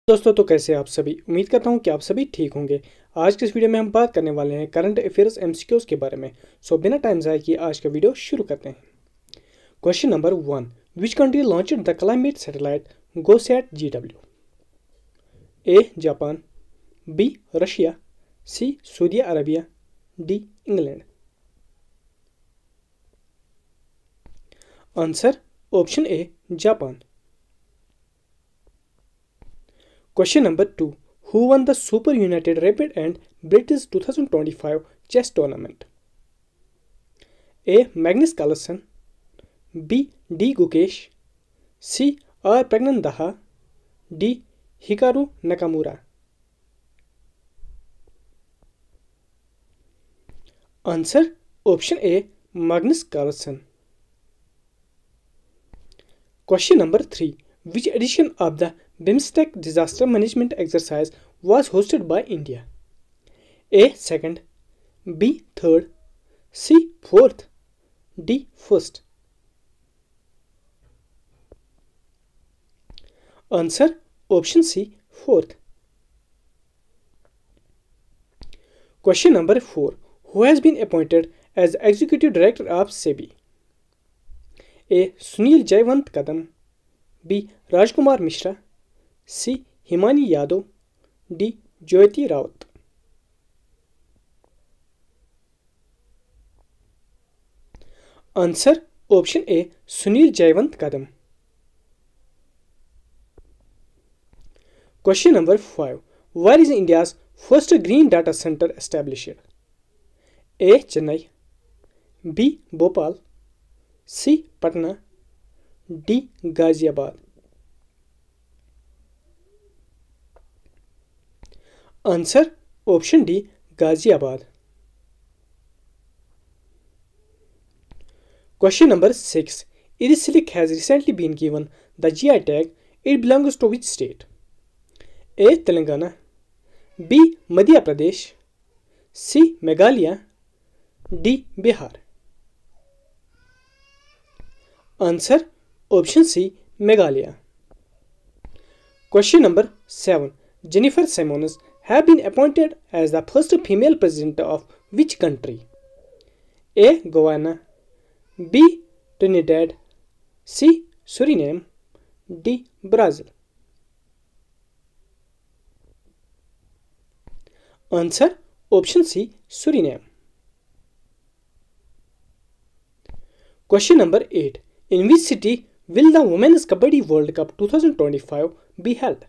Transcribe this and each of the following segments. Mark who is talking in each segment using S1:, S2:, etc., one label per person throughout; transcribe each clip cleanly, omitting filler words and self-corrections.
S1: दोस्तों, तो कैसे आप सभी। उम्मीद करता हूँ कि आप सभी ठीक होंगे। आज के इस वीडियो में हम बात करने वाले हैं करंट अफेयर्स एमसीक्यूज के बारे में। सो बिना टाइम ज़ाया किए आज का वीडियो शुरू करते हैं। Question number 1, which country launched the climate satellite GoSat GW? A Japan, B Russia, C Saudi Arabia, D England. Answer option A Japan. Question number 2. Who won the Super United Rapid and British 2025 chess tournament? A. Magnus Carlsen, B. D. Gukesh, C. R. Pragnan Daha, D. Hikaru Nakamura. Answer option A. Magnus Carlsen. Question number 3. Which edition of the BIMSTEC disaster management exercise was hosted by India? A. Second, B. Third, C. Fourth, D. First. Answer option C. Fourth. Question number 4. Who has been appointed as Executive Director of SEBI? A. Sunil Jayawant Kadam, B. Rajkumar Mishra, C. Himani Yadav, D. Jyoti Rawat. Answer option A. Sunil Jayawant Kadam. Question number 5. Where is India's first green data center established? A. Chennai, B. Bhopal, C. Patna, D. Ghaziabad. Answer option D. Ghaziabad. Question number 6. Iris silk has recently been given the GI tag. It belongs to which state? A. Telangana, B. Madhya Pradesh, C. Meghalaya, D. Bihar. Answer option C. Meghalaya. Question number 7. Jennifer Simons have been appointed as the first female president of which country? A. Guyana, B. Trinidad, C. Suriname, D. Brazil. Answer option C. Suriname. Question number 8. In which city will the Women's Kabaddi World Cup 2025 be held?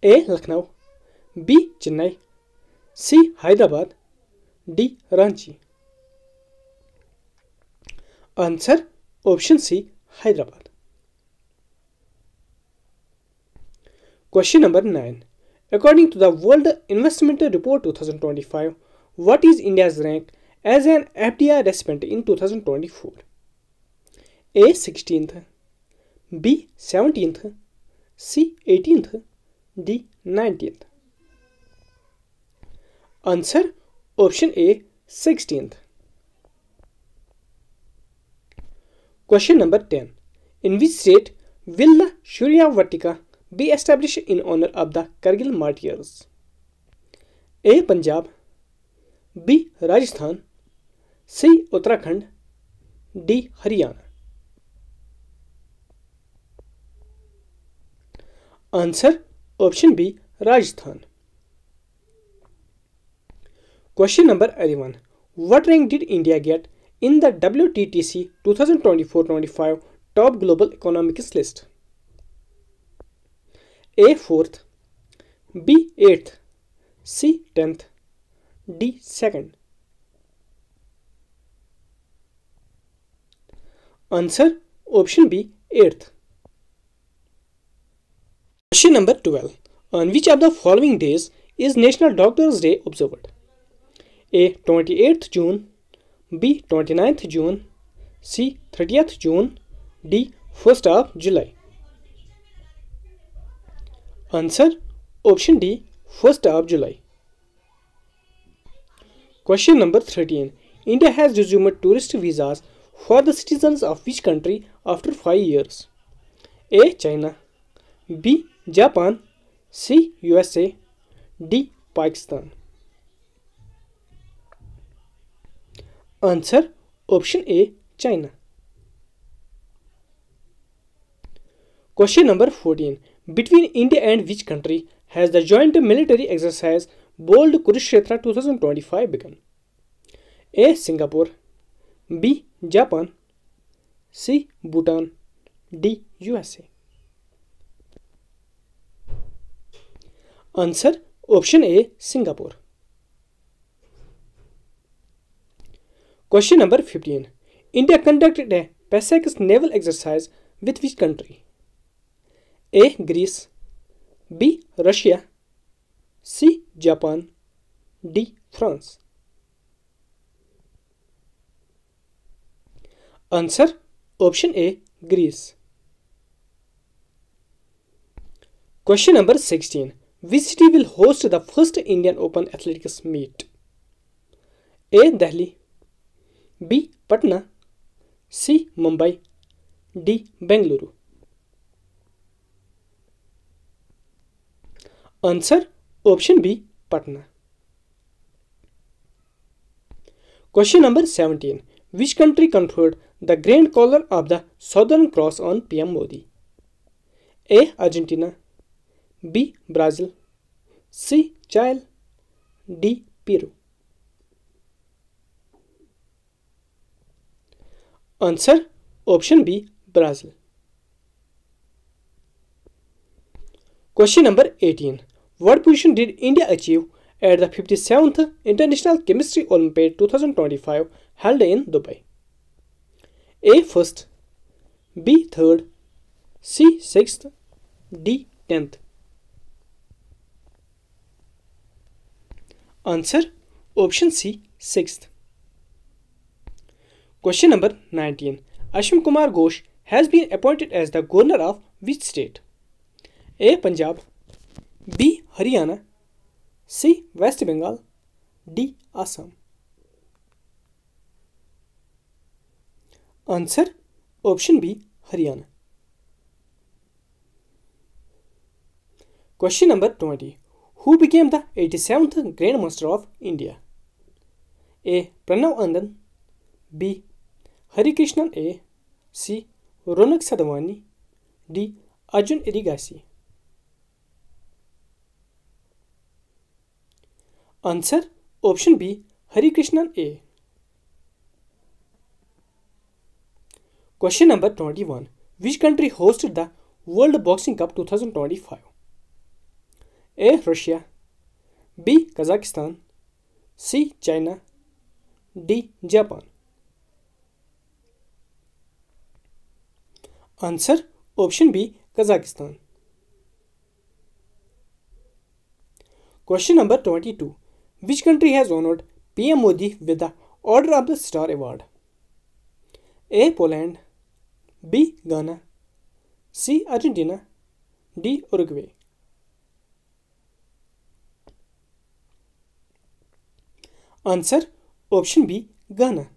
S1: A. Lucknow, B. Chennai, C. Hyderabad, D. Ranchi. Answer option C. Hyderabad. Question number 9. According to the World Investment Report 2025, what is India's rank as an FDI recipient in 2024? A. 16th, B. 17th, C. 18th, D. 19th. Answer option A. 16th. Question number 10. In which state will the Shurya Vatika be established in honor of the Kargil martyrs? A. Punjab, B. Rajasthan, C. Uttarakhand, D. Haryana. Answer option B. Rajasthan. Question number 11. What rank did India get in the WTTC 2024-25 Top Global Economics list? A. 4th, B. 8th, C. 10th, D. 2nd. Answer option B. 8th. Question number 12. On which of the following days is National Doctors' Day observed? A. 28th June, B. 29th June, C. 30th June, D. 1st of July. Answer option D. 1st of July. Question number 13. India has resumed tourist visas for the citizens of which country after 5 years? A. China, B. Japan, C. USA, D. Pakistan. Answer option A, China. Question number 14. Between India and which country has the joint military exercise Bold Kurukshetra 2025 begun? A. Singapore, B. Japan, C. Bhutan, D. USA. Answer option A, Singapore. Question number 15. India conducted a PASEX naval exercise with which country? A. Greece, B. Russia, C. Japan, D. France. Answer option A, Greece. Question number 16. Which city will host the first Indian Open Athletics meet? A. Delhi, B. Patna, C. Mumbai, D. Bengaluru. Answer option B, Patna. Question number 17. Which country conferred the Grand Collar of the Southern Cross on PM Modi? A. Argentina, B. Brazil, C. Chile, D. Peru. Answer option B, Brazil. Question number 18. What position did India achieve at the 57th International Chemistry Olympiad 2025 held in Dubai? A. First, B. Third, C. Sixth, D. 10th. Answer option C, 6th. Question number 19. Ashwin Kumar Ghosh has been appointed as the governor of which state? A. Punjab, B. Haryana, C. West Bengal, D. Assam. Answer option B, Haryana. Question number 20. Who became the 87th Grandmaster of India? A. Pranav Andan, B. Harikrishnan A, C. Ronak Sadhwani, D. Arjun Erigasi. Answer option B, Harikrishnan A. Question number 21. Which country hosted the World Boxing Cup 2025? A. Russia, B. Kazakhstan, C. China, D. Japan. Answer option B, Kazakhstan. Question number 22. Which country has honored PM Modi with the Order of the Star Award? A. Poland, B. Ghana, C. Argentina, D. Uruguay. Answer option B, Ghana.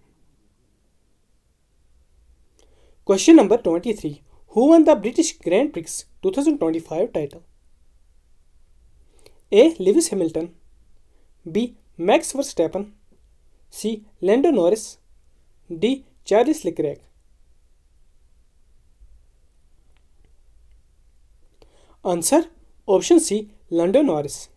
S1: Question number 23. Who won the British Grand Prix 2025 title? A. Lewis Hamilton, B. Max Verstappen, C. Lando Norris, D. Charles Leclerc. Answer option C, Lando Norris.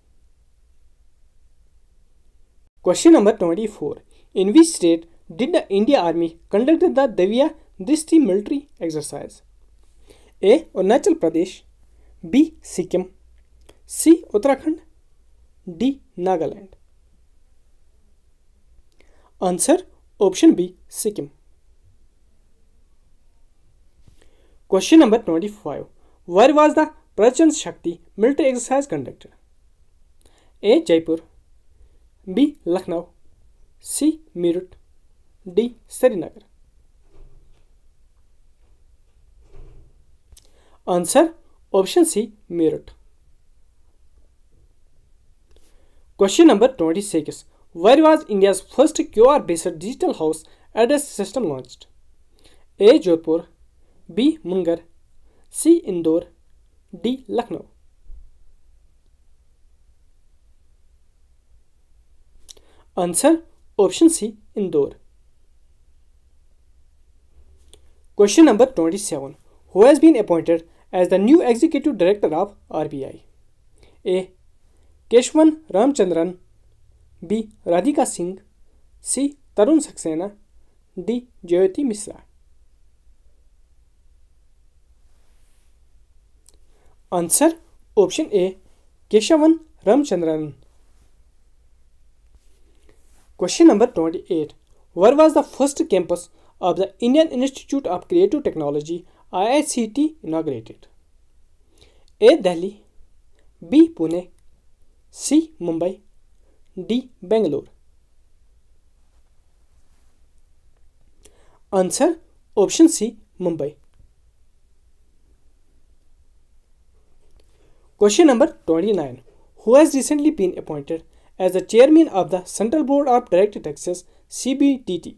S1: Question number 24. In which state did the Indian Army conduct the Davia Drishti military exercise? A. Arunachal Pradesh, B. Sikkim, C. Uttarakhand, D. Nagaland. Answer option B, Sikkim. Question number 25. Where was the Prachand Shakti military exercise conducted? A. Jaipur, B. Lucknow, C. Meerut, D. Srinagar. Answer option C, Meerut. Question number 26. Where was India's first QR-based digital house address system launched? A. Jodhpur, B. Mungar, C. Indore, D. Lucknow. Answer option C Indore. Question number 27. Who has been appointed as the new executive director of RBI? A. Keshwan Ramchandran. B. Radhika Singh. C. Tarun Saxena. D. Jyoti Misra. Answer option A. Keshavan Ramchandran. Question number 28. Where was the first campus of the Indian Institute of Creative Technology IICT inaugurated? A. Delhi. B. Pune. C. Mumbai. D. Bangalore. Answer option C. Mumbai. Question number 29. Who has recently been appointed as the chairman of the Central Board of Direct Taxes CBDT?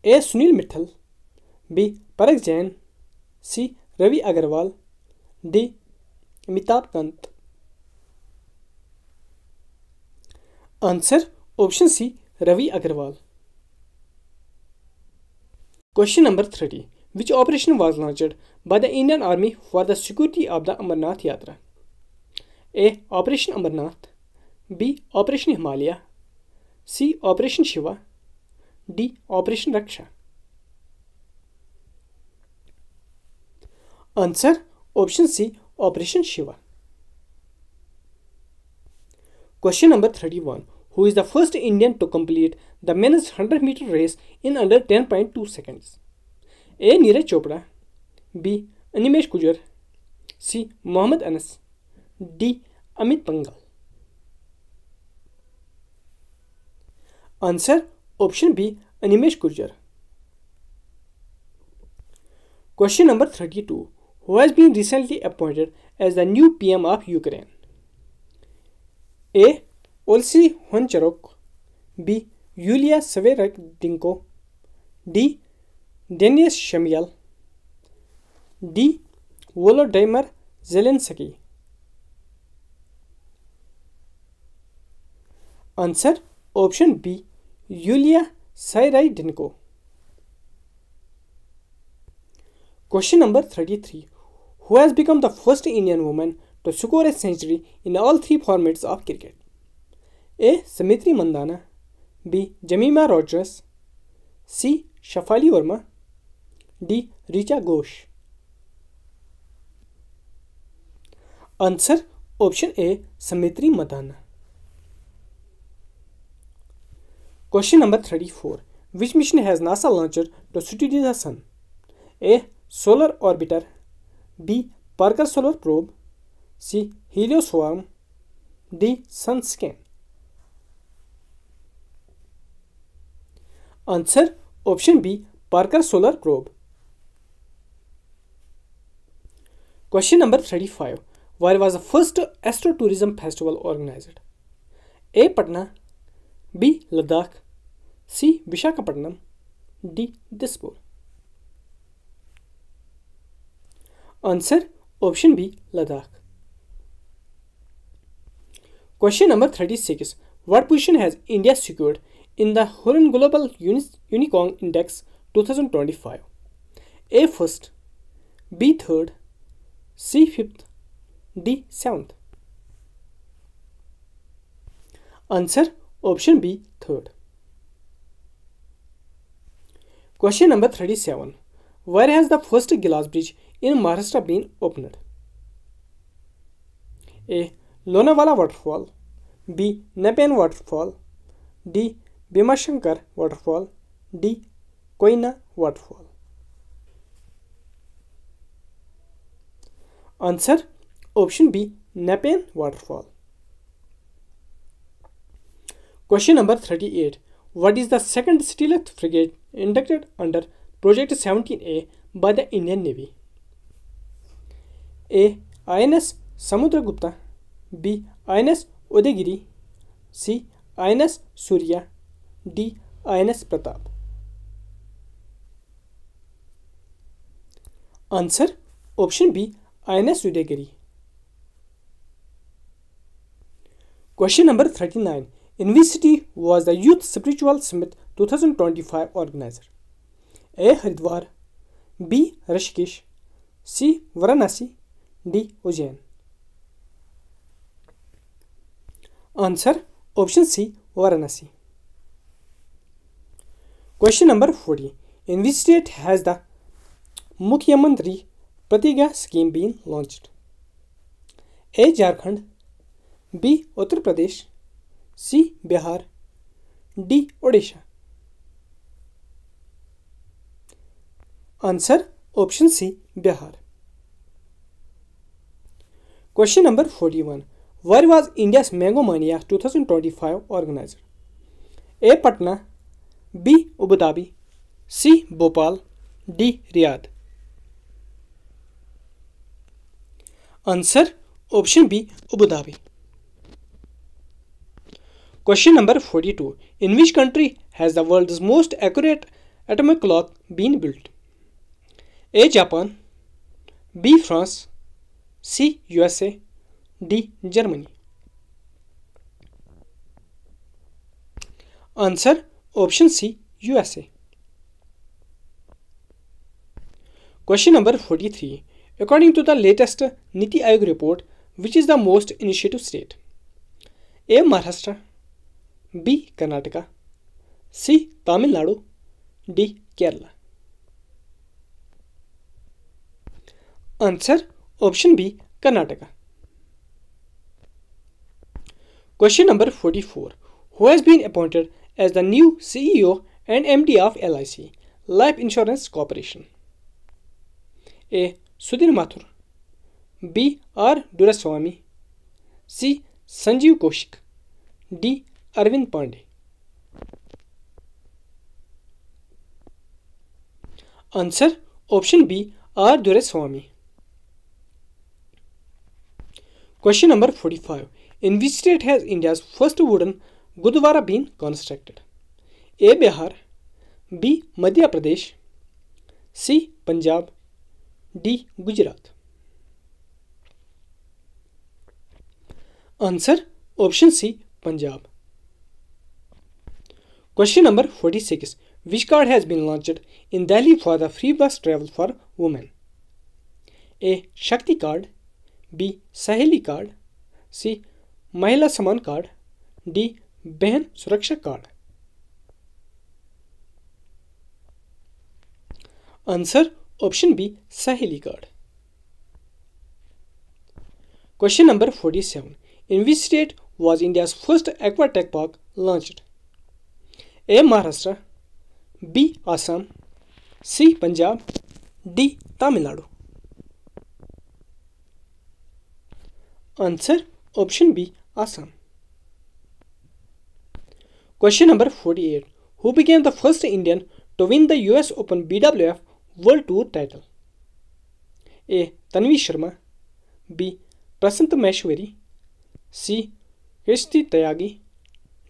S1: A. Sunil Mittal. B. Parag Jain. C. Ravi Agarwal. D. Amitabh Kant. Answer option C. Ravi Agarwal. Question number 30. Which operation was launched by the Indian Army for the security of the Amarnath Yatra? A. Operation Amarnath. B. Operation Himalaya. C. Operation Shiva. D. Operation Raksha. Answer option C. Operation Shiva. Question number 31. Who is the first Indian to complete the men's 100-meter race in under 10.2 seconds? A. Neeraj Chopra. B. Animesh Gujjar. C. Mohammad Anas. D. Amit Pangal. Answer option B. Animesh Gujjar. Question number 32. Who has been recently appointed as the new PM of Ukraine? A. Olsy Honcharuk. B. Yulia Severodinko. D. Denis Shmyhal. D. Volodymyr Zelensky. Answer option B. Yulia Severodinko. Question number 33. Who has become the first Indian woman to score a century in all three formats of cricket? A. Smriti Mandhana. B. Jemimah Rodgers. C. Shafali Verma. D. Richa Ghosh. Answer option A. Smriti Mandhana. Question number 34. Which mission has NASA launched to study the Sun? A. Solar Orbiter. B. Parker Solar Probe. C. Helioswarm. D. SunScan. Answer option B. Parker Solar Probe. Question number 35. Where was the first Astrotourism Festival organized? A. Patna. B. Ladakh. C. Visakhapatnam. D. Dispur. Answer option B. Ladakh. Question number 36. What position has India secured in the Hurun Global Unicorn Index 2025? A. First. B. Third. C. Fifth. D. Seventh. Answer option B. Third. Question number 37. Where has the first glass bridge in Maharashtra been opened? A. Lonavala Waterfall. B. Nepean Waterfall. D. Bhimashankar Waterfall. D. Koina Waterfall. Answer option B. Nepean Waterfall. Question number 38. What is the second stealth frigate inducted under Project 17A by the Indian Navy? A. INS Samudragupta. B. INS Udayagiri. C. INS Surya. D. INS Pratap. Answer option B. INS Udayagiri. Question number 39. In which city was the Youth Spiritual Summit 2025 organizer? A. Haridwar, B. Rishikesh, C. Varanasi, D. Ujjain. Answer option C. Varanasi. Question number 40. In which state has the Mukhyamantri Pratigya scheme been launched? A. Jharkhand, B. Uttar Pradesh, C. Bihar, D. Odisha. Answer option C. Bihar. Question number 41. Where was India's Mango Mania 2025 organizer? A. Patna, B. Abu Dhabi, C. Bhopal, D. Riyadh. Answer option B. Abu Dhabi. Question number 42. In which country has the world's most accurate atomic clock been built? A. Japan, B. France, C. USA, D. Germany. Answer option C. USA. Question number 43. According to the latest Niti Aayog report, which is the most initiative state? A. Maharashtra, B. Karnataka, C. Tamil Nadu, D. Kerala. Answer option B. Karnataka. Question number 44. Who has been appointed as the new CEO and MD of LIC, Life Insurance Corporation? A. Sudhir Mathur, B. R. Duraswamy, C. Sanjeev Kaushik, D. Arvind Pandey. Answer option B. R. Duraswamy. Question number 45. In which state has India's first wooden Gurdwara been constructed? A. Bihar, B. Madhya Pradesh, C. Punjab, D. Gujarat. Answer option C. Punjab. Question number 46. Which card has been launched in Delhi for the free bus travel for women? A. Shakti card, B. Saheli card, C. Mahila Saman card, D. Behan Suraksha card. Answer option B. Saheli card. Question number 47. In which state was India's first aquatech park launched? A. Maharashtra, B. Assam, C. Punjab, D. Tamil Nadu. Answer option B. Assam. Question number 48. Who became the first Indian to win the US Open BWF World Tour title? A. Tanvi Sharma, B. Prasant Maheshwari, C. Krishti Tyagi,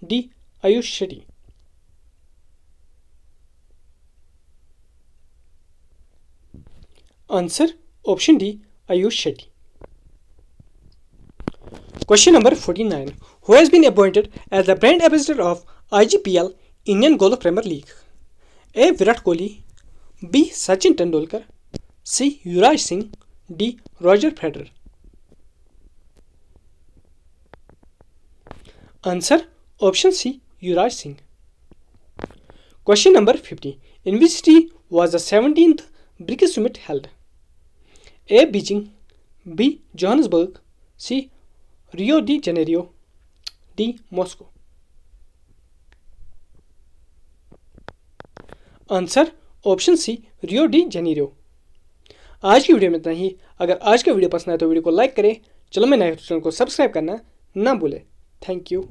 S1: D. Ayush Shetty. Answer option D. Ayush Shetty. Question number 49. Who has been appointed as the brand ambassador of IGPL Indian Golf Premier League? A. Virat Kohli, B. Sachin Tendulkar, C. Yuvraj Singh, D. Roger Federer. Answer option C. Yuvraj Singh. Question number 50. In which city was the 17th BRICS Summit held? A. Beijing, B. Johannesburg, C. Rio de Janeiro, D. Moscow. Answer option C Rio de Janeiro. आज की video में इतना ही। अगर आज का video पसंद आए तो वीडियो को लाइक करें, चलो मैं नए चैनल को सब्सक्राइब करना ना भूलें। Thank you.